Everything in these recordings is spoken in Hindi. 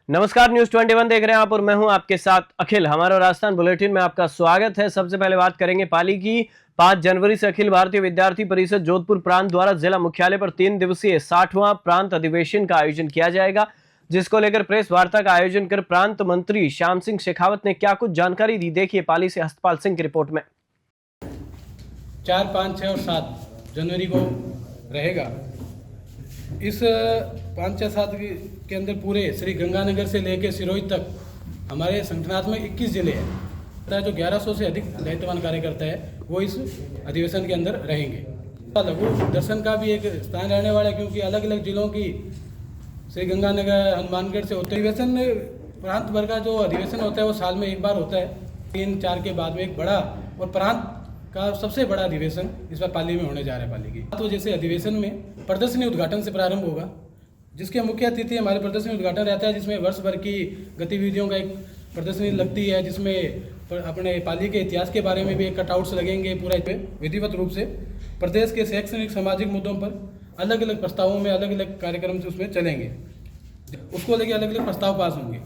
नमस्कार, न्यूज 21 देख रहे हैं आप और मैं हूं आपके साथ अखिल। हमारा राजस्थान बुलेटिन में आपका स्वागत है। सबसे पहले बात करेंगे पाली की। 5 जनवरी से अखिल भारतीय विद्यार्थी परिषद जोधपुर प्रांत द्वारा जिला मुख्यालय पर 3 दिवसीय 60वां प्रांत अधिवेशन का आयोजन किया जाएगा, जिसको लेकर प्रेस वार्ता का आयोजन कर प्रांत मंत्री श्याम सिंह शेखावत ने क्या कुछ जानकारी दी, देखिए पाली से हस्तपाल सिंह की रिपोर्ट में। 4, 5, 6 और 7 जनवरी को रहेगा। इस 5, 6, 7 के अंदर पूरे श्री गंगानगर से लेकर सिरोही तक हमारे संगठनात्मक 21 जिले हैं जो 1100 से अधिक दायित्ववान कार्यकर्ता है वो इस अधिवेशन के अंदर रहेंगे। लघु दर्शन का भी एक स्थान रहने वाला है, क्योंकि अलग अलग जिलों की श्री गंगानगर हनुमानगढ़ से होते अधिवेशन प्रांत भर का जो अधिवेशन होता है वो साल में एक बार होता है। 3-4 के बाद में एक बड़ा और प्रांत का सबसे बड़ा अधिवेशन इस बार पाली में होने जा रहा है। पाली की तो जैसे अधिवेशन में प्रदर्शनी उद्घाटन से प्रारंभ होगा, जिसके मुख्य अतिथि हमारे प्रदर्शनी उद्घाटन रहता है, जिसमें वर्ष भर की गतिविधियों का एक प्रदर्शनी लगती है, जिसमें अपने पाली के इतिहास के बारे में भी एक कटआउट्स लगेंगे। पूरा विधिवत रूप से प्रदेश के शैक्षणिक सामाजिक मुद्दों पर अलग अलग प्रस्तावों में अलग अलग कार्यक्रम से उसमें चलेंगे। उसको लेकर अलग अलग प्रस्ताव पास होंगे,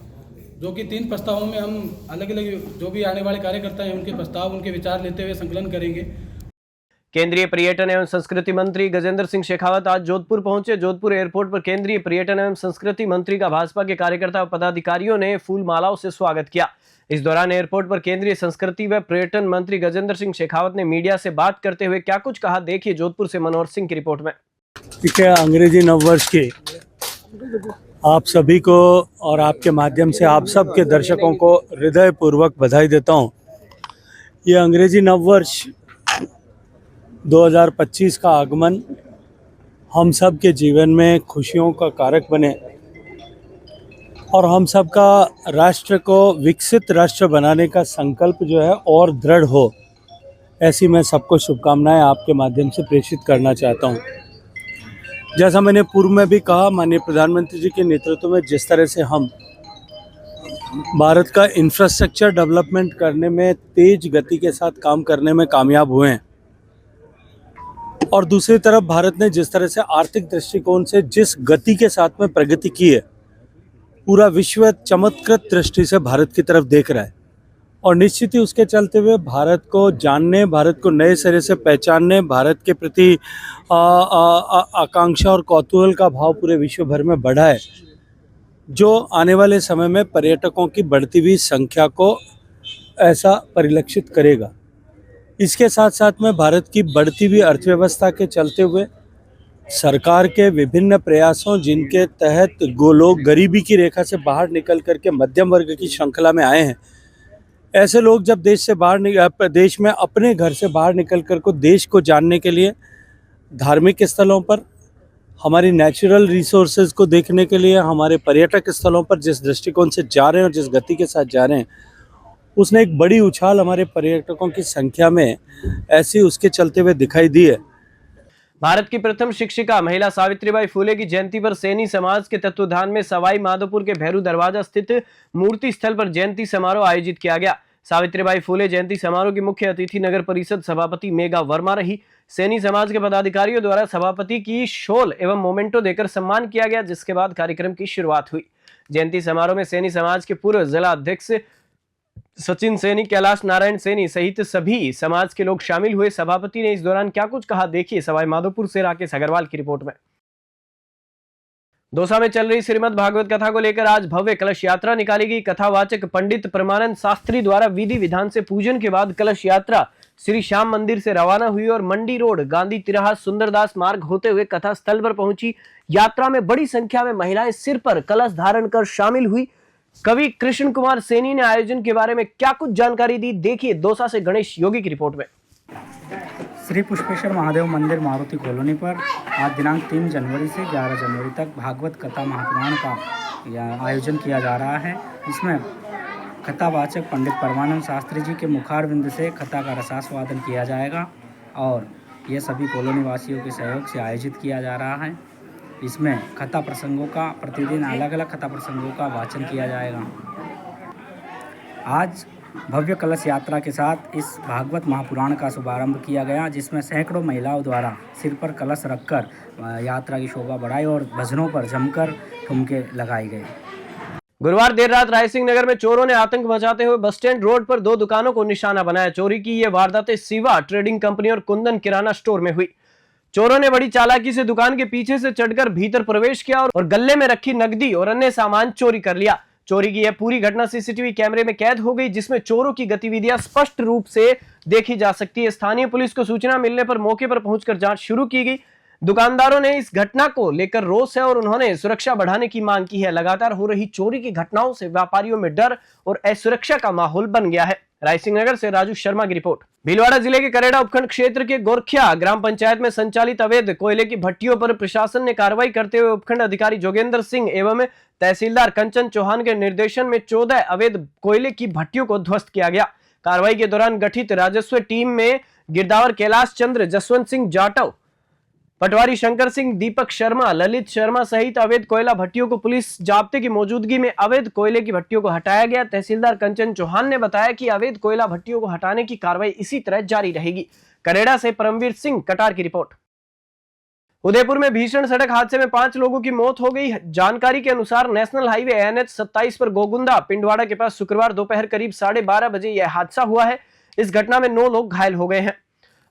जो कि 3 प्रस्तावों में हम अलग अलग जो भी आने वाले कार्यकर्ता हैं उनके प्रस्ताव, उनके विचार लेते हुए संकलन करेंगे। केंद्रीय पर्यटन एवं संस्कृति मंत्री गजेंद्र सिंह शेखावत आज जोधपुर पहुंचे। जोधपुर एयरपोर्ट पर केंद्रीय पर्यटन एवं संस्कृति मंत्री का भाजपा के कार्यकर्ता व पदाधिकारियों ने फूल मालाओं से स्वागत किया। इस दौरान एयरपोर्ट पर केंद्रीय संस्कृति व पर्यटन मंत्री गजेंद्र सिंह शेखावत ने मीडिया से बात करते हुए क्या कुछ कहा, देखिए जोधपुर से मनोहर सिंह की रिपोर्ट में। अंग्रेजी नववर्ष की आप सभी को और आपके माध्यम से आप सब के दर्शकों को हृदयपूर्वक बधाई देता हूं। ये अंग्रेजी नववर्ष 2025 का आगमन हम सब के जीवन में खुशियों का कारक बने और हम सब का राष्ट्र को विकसित राष्ट्र बनाने का संकल्प जो है और दृढ़ हो, ऐसी मैं सबको शुभकामनाएं आपके माध्यम से प्रेषित करना चाहता हूं। जैसा मैंने पूर्व में भी कहा, माननीय प्रधानमंत्री जी के नेतृत्व में जिस तरह से हम भारत का इंफ्रास्ट्रक्चर डेवलपमेंट करने में तेज गति के साथ काम करने में कामयाब हुए हैं, और दूसरी तरफ भारत ने जिस तरह से आर्थिक दृष्टिकोण से जिस गति के साथ में प्रगति की है, पूरा विश्व चमत्कृत दृष्टि से भारत की तरफ देख रहा है। और निश्चित ही उसके चलते हुए भारत को जानने, भारत को नए सिरे से पहचानने, भारत के प्रति आकांक्षा और कौतूहल का भाव पूरे विश्व भर में बढ़ा है, जो आने वाले समय में पर्यटकों की बढ़ती हुई संख्या को ऐसा परिलक्षित करेगा। इसके साथ साथ में भारत की बढ़ती हुई अर्थव्यवस्था के चलते हुए सरकार के विभिन्न प्रयासों, जिनके तहत लोग गरीबी की रेखा से बाहर निकल करके मध्यम वर्ग की श्रृंखला में आए हैं, ऐसे लोग जब देश में अपने घर से बाहर निकल कर को देश को जानने के लिए, धार्मिक स्थलों पर, हमारी नेचुरल रिसोर्सेज को देखने के लिए, हमारे पर्यटक स्थलों पर जिस दृष्टिकोण से जा रहे हैं और जिस गति के साथ जा रहे हैं, उसने एक बड़ी उछाल हमारे पर्यटकों की संख्या में ऐसी उसके चलते हुए दिखाई दी है। भारत की प्रथम शिक्षिका महिला सावित्रीबाई फुले की जयंती पर सैनी समाज के तत्वाधान में सवाई माधोपुर के भैरू दरवाजा स्थित मूर्ति स्थल पर जयंती समारोह आयोजित किया गया। सावित्रीबाई फुले जयंती समारोह की मुख्य अतिथि नगर परिषद सभापति मेघा वर्मा रही। सैनी समाज के पदाधिकारियों द्वारा सभापति की शॉल एवं मोमेंटो देकर सम्मान किया गया, जिसके बाद कार्यक्रम की शुरुआत हुई। जयंती समारोह में सैनी समाज के पूर्व जिला अध्यक्ष सचिन सैनी, कैलाश नारायण सैनी सहित सभी समाज के लोग शामिल हुए। सभापति ने इस दौरान क्या कुछ कहा, देखिए सवाई माधोपुर से राकेश अग्रवाल की रिपोर्ट में। दौसा में चल रही श्रीमद् भागवत कथा को लेकर आज भव्य कलश यात्रा निकाली गई। कथावाचक पंडित परमानंद शास्त्री द्वारा विधि विधान से पूजन के बाद कलश यात्रा श्री श्याम मंदिर से रवाना हुई और मंडी रोड, गांधी तिराहा, सुंदरदास मार्ग होते हुए कथा स्थल पर पहुंची। यात्रा में बड़ी संख्या में महिलाएं सिर पर कलश धारण कर शामिल हुई। कवि कृष्ण कुमार सैनी ने आयोजन के बारे में क्या कुछ जानकारी दी, देखिए दौसा से गणेश योगी की रिपोर्ट में। श्री पुष्पेश्वर महादेव मंदिर मारुति कॉलोनी पर आज दिनांक 3 जनवरी से 11 जनवरी तक भागवत कथा महापुराण का आयोजन किया जा रहा है। इसमें कथावाचक पंडित परमानंद शास्त्री जी के मुखारविंद से कथा का रसास्वादन किया जाएगा और यह सभी कॉलोनी वासियों के सहयोग से आयोजित किया जा रहा है। इसमें कथा प्रसंगों का प्रतिदिन अलग अलग कथा प्रसंगों का वाचन किया जाएगा। आज भव्य कलश यात्रा के साथ इस भागवत महापुराण का शुभारंभ किया गया, जिसमें सैकड़ों महिलाओं द्वारा सिर पर कलश रखकर यात्रा की शोभा बढ़ाई और भजनों पर जमकर ठुमके लगाए गए। गुरुवार देर रात रायसिंह नगर में चोरों ने आतंक मचाते हुए बस स्टैंड रोड पर 2 दुकानों को निशाना बनाया। चोरी की ये वारदातें सिवा ट्रेडिंग कंपनी और कुंदन किराना स्टोर में हुई। चोरों ने बड़ी चालाकी से दुकान के पीछे से चढ़कर भीतर प्रवेश किया और गले में रखी नकदी और अन्य सामान चोरी कर लिया। चोरी की यह पूरी घटना सीसीटीवी कैमरे में कैद हो गई, जिसमें चोरों की गतिविधियां स्पष्ट रूप से देखी जा सकती है। स्थानीय पुलिस को सूचना मिलने पर मौके पर पहुंचकर जांच शुरू की गई। दुकानदारों ने इस घटना को लेकर रोष है और उन्होंने सुरक्षा बढ़ाने की मांग की है। लगातार हो रही चोरी की घटनाओं से व्यापारियों में डर और असुरक्षा का माहौल बन गया है। रायसिंह नगर से राजू शर्मा की रिपोर्ट। भीलवाड़ा जिले के करेड़ा उपखंड क्षेत्र के गोरखिया ग्राम पंचायत में संचालित अवैध कोयले की भट्टियों पर प्रशासन ने कार्रवाई करते हुए उपखंड अधिकारी जोगेंद्र सिंह एवं तहसीलदार कंचन चौहान के निर्देशन में 14 अवैध कोयले की भट्टियों को ध्वस्त किया गया। कार्रवाई के दौरान गठित राजस्व टीम में गिरदावर कैलाश चंद्र, जसवंत सिंह जाटव, पटवारी शंकर सिंह, दीपक शर्मा, ललित शर्मा सहित अवैध कोयला भट्टियों को पुलिस जाब्ते की मौजूदगी में अवैध कोयले की भट्टियों को हटाया गया। तहसीलदार कंचन चौहान ने बताया कि अवैध कोयला भट्टियों को हटाने की कार्रवाई इसी तरह जारी रहेगी। करेड़ा से परमवीर सिंह कटार की रिपोर्ट। उदयपुर में भीषण सड़क हादसे में 5 लोगों की मौत हो गई। जानकारी के अनुसार नेशनल हाईवे NH 27 पर गोगुंदा पिंडवाड़ा के पास शुक्रवार दोपहर करीब 12:30 बजे यह हादसा हुआ है। इस घटना में 9 लोग घायल हो गए हैं।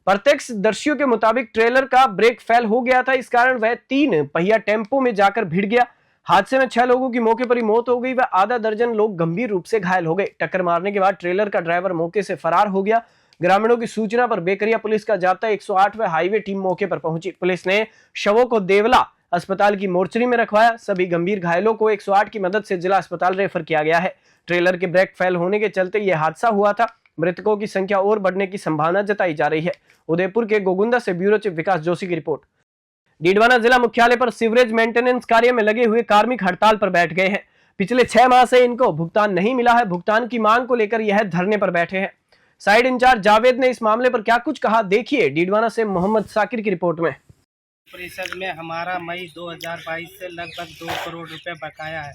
प्रत्यक्षदर्शियों के मुताबिक ट्रेलर का ब्रेक फेल हो गया था, इस कारण वह 3 पहिया टेम्पो में जाकर भिड़ गया। हादसे में 6 लोगों की मौके पर ही मौत हो गई व आधा दर्जन लोग गंभीर रूप से घायल हो गए। टक्कर मारने के बाद ट्रेलर का ड्राइवर मौके से फरार हो गया। ग्रामीणों की सूचना पर बेकरिया पुलिस का जाब्ता 108 व हाईवे टीम मौके पर पहुंची। पुलिस ने शवों को देवला अस्पताल की मोर्चरी में रखवाया। सभी गंभीर घायलों को 108 की मदद से जिला अस्पताल रेफर किया गया है। ट्रेलर के ब्रेक फेल होने के चलते यह हादसा हुआ था। मृतकों की संख्या और बढ़ने की संभावना जताई जा रही है। उदयपुर के गोगुंदा से ब्यूरो चीफ विकास जोशी की रिपोर्ट। डीडवाना जिला मुख्यालय पर सीवरेज मेंटेनेंस कार्य में लगे हुए कार्मिक हड़ताल पर बैठ गए हैं। पिछले 6 माह से इनको भुगतान नहीं मिला है। भुगतान की मांग को लेकर यह धरने पर बैठे हैं। साइड इंचार्ज जावेद ने इस मामले पर क्या कुछ कहा, देखिए डीडवाना से मोहम्मद साकिर की रिपोर्ट में। परिषद में हमारा मई 2022 से लगभग 2 करोड़ रुपए बकाया है।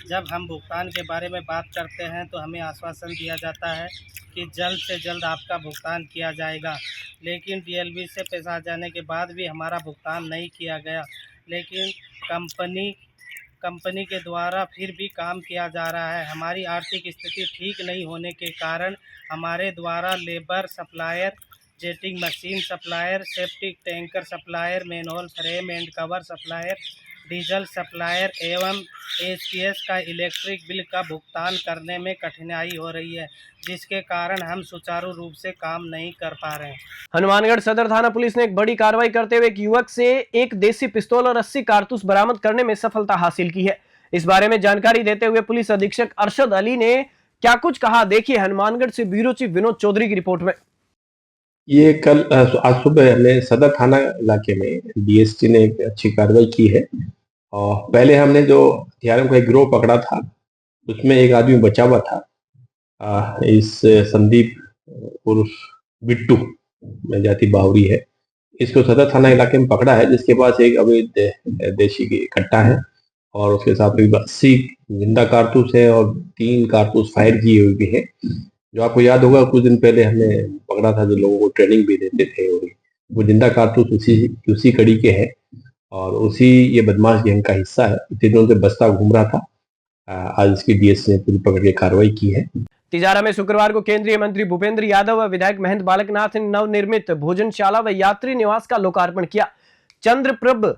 जब हम भुगतान के बारे में बात करते हैं तो हमें आश्वासन दिया जाता है कि जल्द से जल्द आपका भुगतान किया जाएगा, लेकिन DLV से पैसा आ जाने के बाद भी हमारा भुगतान नहीं किया गया। लेकिन कंपनी के द्वारा फिर भी काम किया जा रहा है। हमारी आर्थिक स्थिति ठीक नहीं होने के कारण हमारे द्वारा labour supplier, jetting machine supplier, safety tanker supplier, manhole frame and cover supplier, diesel supplier एवं HPS का इलेक्ट्रिक बिल का भुगतान करने में कठिनाई हो रही है, जिसके कारण हम सुचारू रूप से काम नहीं कर पा रहे हैं। हनुमानगढ़ सदर थाना पुलिस ने एक बड़ी कार्रवाई करते हुए एक युवक से एक देसी पिस्तौल और 80 कारतूस बरामद करने में सफलता हासिल की है। इस बारे में जानकारी देते हुए पुलिस अधीक्षक अरशद अली ने क्या कुछ कहा, देखिए हनुमानगढ़ से ब्यूरो चीफ विनोद चौधरी की रिपोर्ट में। ये कल आज सुबह हमने सदर थाना इलाके में DST ने एक अच्छी कार्रवाई की है। और पहले हमने जो हथियारों का एक गिरोह पकड़ा था उसमें एक आदमी बचा हुआ था। इस संदीप उर्फ बिट्टू में जाति बावरी है, इसको सदर थाना इलाके में पकड़ा है, जिसके पास एक अवैध देशी की कट्टा है और उसके साथ 80 जिंदा कारतूस है और 3 कारतूस फायर किए हुए भी है। जो आपको याद होगा कुछ दिन पहले हमने पकड़ा था जो लोगों को ट्रेनिंग भी देते थे, और वो जिंदा कारतूस उसी कड़ी के हैं और उसी ये बदमाश गैंग का हिस्सा है। इतने दिनों से बस्ता घूम रहा था। आज इसकी DST ने पूरी पकड़ के कार्रवाई की है। तिजारा में शुक्रवार को केंद्रीय मंत्री भूपेंद्र यादव व विधायक महेंद्र बालकनाथ ने नवनिर्मित भोजनशाला व यात्री निवास का लोकार्पण किया। चंद्रप्रभ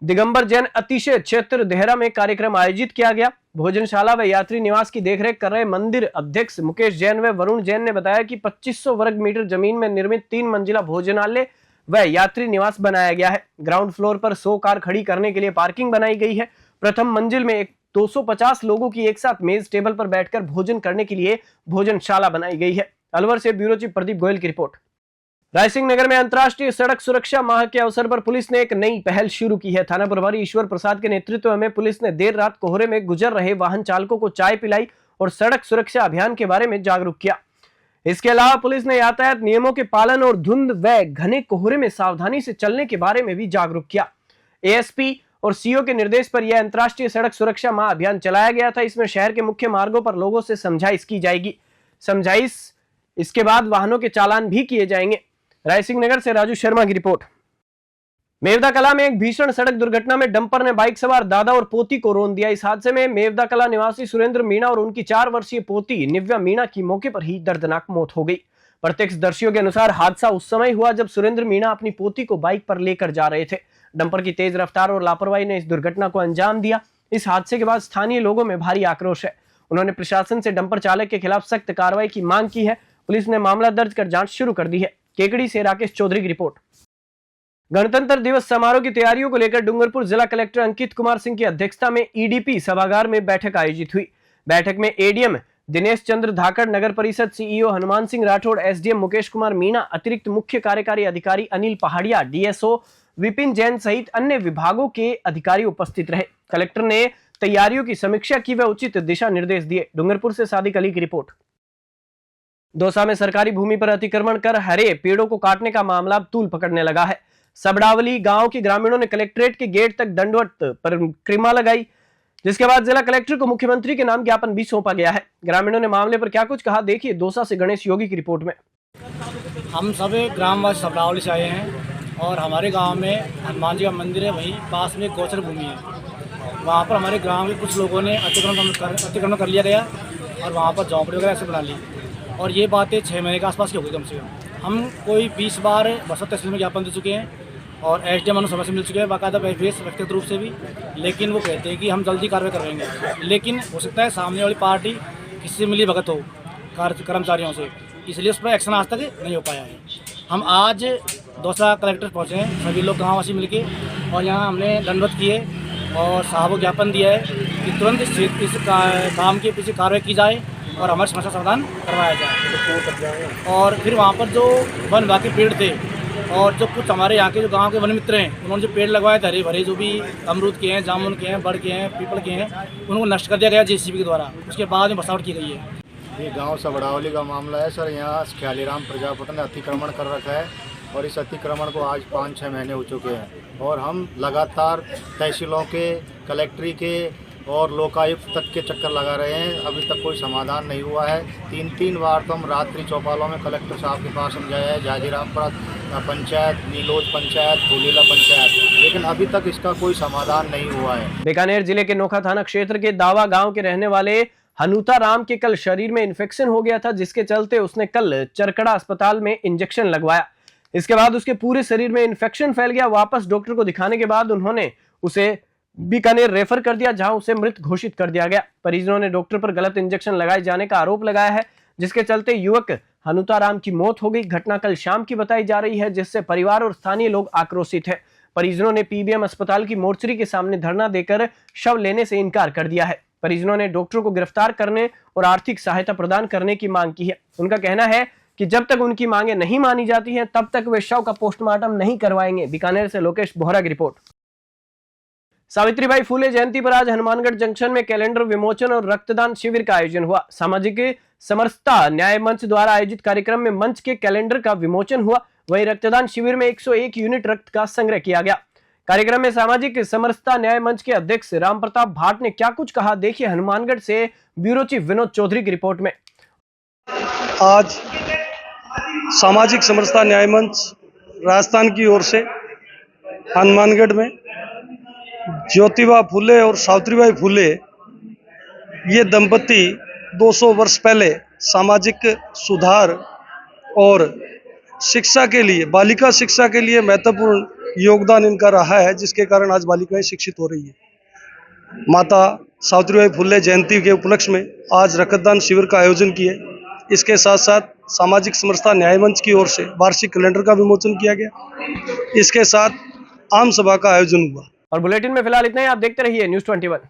दिगंबर जैन अतिशय क्षेत्र देहरा में कार्यक्रम आयोजित किया गया। भोजनशाला व यात्री निवास की देखरेख कर रहे मंदिर अध्यक्ष मुकेश जैन व वरुण जैन ने बताया कि 2500 वर्ग मीटर जमीन में निर्मित 3 मंजिला भोजनालय व यात्री निवास बनाया गया है। ग्राउंड फ्लोर पर 100 कार खड़ी करने के लिए पार्किंग बनाई गई है। प्रथम मंजिल में 250 लोगों की एक साथ मेज टेबल पर बैठकर भोजन करने के लिए भोजनशाला बनाई गई है। अलवर से ब्यूरो चीफ प्रदीप गोयल की रिपोर्ट। रायसिंह नगर में अंतर्राष्ट्रीय सड़क सुरक्षा माह के अवसर पर पुलिस ने एक नई पहल शुरू की है। थाना प्रभारी ईश्वर प्रसाद के नेतृत्व में पुलिस ने देर रात कोहरे में गुजर रहे वाहन चालकों को चाय पिलाई और सड़क सुरक्षा अभियान के बारे में जागरूक किया। इसके अलावा पुलिस ने यातायात नियमों के पालन और धुंध व घने कोहरे में सावधानी से चलने के बारे में भी जागरूक किया। ASP और CO के निर्देश पर यह अंतर्राष्ट्रीय सड़क सुरक्षा माह अभियान चलाया गया था। इसमें शहर के मुख्य मार्गों पर लोगों से समझाइश की जाएगी। इसके बाद वाहनों के चालान भी किए जाएंगे। रायसिंह नगर से राजू शर्मा की रिपोर्ट। मेवदा कला में एक भीषण सड़क दुर्घटना में डंपर ने बाइक सवार दादा और पोती को रौंद दिया। इस हादसे में मेवदा कला निवासी सुरेंद्र मीणा और उनकी 4 वर्षीय पोती निव्या मीणा की मौके पर ही दर्दनाक मौत हो गई। प्रत्यक्षदर्शियों के अनुसार हादसा उस समय हुआ जब सुरेंद्र मीणा अपनी पोती को बाइक पर लेकर जा रहे थे। डंपर की तेज रफ्तार और लापरवाही ने इस दुर्घटना को अंजाम दिया। इस हादसे के बाद स्थानीय लोगों में भारी आक्रोश है। उन्होंने प्रशासन से डंपर चालक के खिलाफ सख्त कार्रवाई की मांग की है। पुलिस ने मामला दर्ज कर जांच शुरू कर दी है। केकड़ी से राकेश चौधरी की रिपोर्ट। गणतंत्र दिवस समारोह की तैयारियों को लेकर डूंगरपुर जिला कलेक्टर अंकित कुमार सिंह की अध्यक्षता में ईडीपी सभागार में बैठक आयोजित हुई। बैठक में एडीएम दिनेश चंद्र धाकड़, नगर परिषद सीईओ हनुमान सिंह राठौड़, एसडीएम मुकेश कुमार मीणा, अतिरिक्त मुख्य कार्यकारी अधिकारी अनिल पहाड़िया, डीएसओ विपिन जैन सहित अन्य विभागों के अधिकारी उपस्थित रहे। कलेक्टर ने तैयारियों की समीक्षा की व उचित दिशा निर्देश दिए। डूंगरपुर से सादिक अली की रिपोर्ट। दौसा में सरकारी भूमि पर अतिक्रमण कर हरे पेड़ों को काटने का मामला तूल पकड़ने लगा है। सबड़ावली गांव के ग्रामीणों ने कलेक्ट्रेट के गेट तक दंडवत परिक्रमा लगाई, जिसके बाद जिला कलेक्टर को मुख्यमंत्री के नाम ज्ञापन भी सौंपा गया है। ग्रामीणों ने मामले पर क्या कुछ कहा, देखिए दौसा से गणेश योगी की रिपोर्ट में। हम सब ग्रामवासी सबड़ावली से आए हैं और हमारे गांव में हनुमान जी का मंदिर है, वहीं पास में गोचर भूमि है। वहां पर हमारे गांव के कुछ लोगों ने अतिक्रमण कर लिया गया और वहां पर झोंपड़ी वगैरह ऐसे बना ली और ये बातें 6 महीने के आसपास की हो गई कम से कम। हम कोई 20 बार बसंत तहसील में ज्ञापन दे चुके हैं और एसडीएम समय से मिल चुके हैं, बाकायदा व्यक्तिगत रूप से भी, लेकिन वो कहते हैं कि हम जल्दी कार्रवाई करेंगे। लेकिन हो सकता है सामने वाली पार्टी किसी से मिली भगत हो कर्मचारियों से, इसलिए उस पर एक्शन आज तक नहीं हो पाया है। हम आज दौसा कलेक्टर पहुँचे हैं, सभी लोग गाँववासी मिलके, और यहाँ हमने दंडवत किए और साहब को ज्ञापन दिया है कि तुरंत इस काम के पीछे कार्रवाई की जाए और हमारी समस्या समाधान करवाया जाए। और फिर वहाँ पर जो वन विभाग के पेड़ थे और जो कुछ हमारे यहाँ के जो गांव के वन मित्र हैं, उन्होंने जो पेड़ लगवाए थे हरे भरे, जो भी अमरूद के हैं, जामुन के हैं, बड़ के हैं, पीपल के हैं, उनको नष्ट कर दिया गया जेसीबी के द्वारा। उसके बाद में बसावट की गई है। ये गांव सबड़ावली का मामला है सर। यहाँ ख्यालीराम प्रजापति ने अतिक्रमण कर रखा है और इस अतिक्रमण को आज 5-6 महीने हो चुके हैं और हम लगातार तहसीलों के, कलेक्ट्री के और लोकायुक्त तक के चक्कर लगा रहे हैं। अभी तक कोई समाधान नहीं हुआ है। 3 बार तो हम रात्रि चौपालों में कलेक्टर साहब के पास समझाया है, जाजीरामपुरा पंचायत, नीलोज पंचायत, फूलेला पंचायत, लेकिन अभी तक इसका कोई समाधान नहीं हुआ है। बीकानेर जिले के नोखा थाना क्षेत्र के दावा गांव के रहने वाले हनुता राम के कल शरीर में इन्फेक्शन हो गया था, जिसके चलते उसने कल चरकड़ा अस्पताल में इंजेक्शन लगवाया। इसके बाद उसके पूरे शरीर में इन्फेक्शन फैल गया। वापस डॉक्टर को दिखाने के बाद उन्होंने उसे बीकानेर रेफर कर दिया, जहां उसे मृत घोषित कर दिया गया। परिजनों ने डॉक्टर पर गलत इंजेक्शन लगाए जाने का आरोप लगाया है, जिसके चलते युवक हनुताराम की मौत हो गई। घटना कल शाम की बताई जा रही है, जिससे परिवार और स्थानीय लोग आक्रोशित है। परिजनों ने पीबीएम अस्पताल की मोर्चरी के सामने धरना देकर शव लेने से इनकार कर दिया है। परिजनों ने डॉक्टर को गिरफ्तार करने और आर्थिक सहायता प्रदान करने की मांग की है। उनका कहना है कि जब तक उनकी मांगे नहीं मानी जाती हैं, तब तक वे शव का पोस्टमार्टम नहीं करवाएंगे। बीकानेर से लोकेश बोहरा की रिपोर्ट। सावित्रीबाई फुले जयंती पर आज हनुमानगढ़ जंक्शन में कैलेंडर विमोचन और रक्तदान शिविर का आयोजन हुआ। सामाजिक समरसता न्याय मंच द्वारा आयोजित कार्यक्रम में मंच के कैलेंडर का विमोचन हुआ। वहीं रक्तदान शिविर में 101 यूनिट रक्त का संग्रह किया गया। कार्यक्रम में सामाजिक समरसता न्याय मंच के अध्यक्ष राम प्रताप भाट ने क्या कुछ कहा, देखिए हनुमानगढ़ से ब्यूरो चीफ विनोद चौधरी की रिपोर्ट में। आज सामाजिक समरसता न्याय मंच राजस्थान की ओर से हनुमानगढ़ में ज्योतिबा फुले और सावित्रीबाई फुले ये दंपति 200 वर्ष पहले सामाजिक सुधार और शिक्षा के लिए, बालिका शिक्षा के लिए महत्वपूर्ण योगदान इनका रहा है, जिसके कारण आज बालिकाएं शिक्षित हो रही है। माता सावित्रीबाई फुले जयंती के उपलक्ष्य में आज रक्तदान शिविर का आयोजन किए। इसके साथ साथ सामाजिक समरसता न्याय मंच की ओर से वार्षिक कैलेंडर का विमोचन किया गया। इसके साथ आम सभा का आयोजन हुआ। और बुलेटिन में फिलहाल इतना ही। आप देखते रहिए News 21।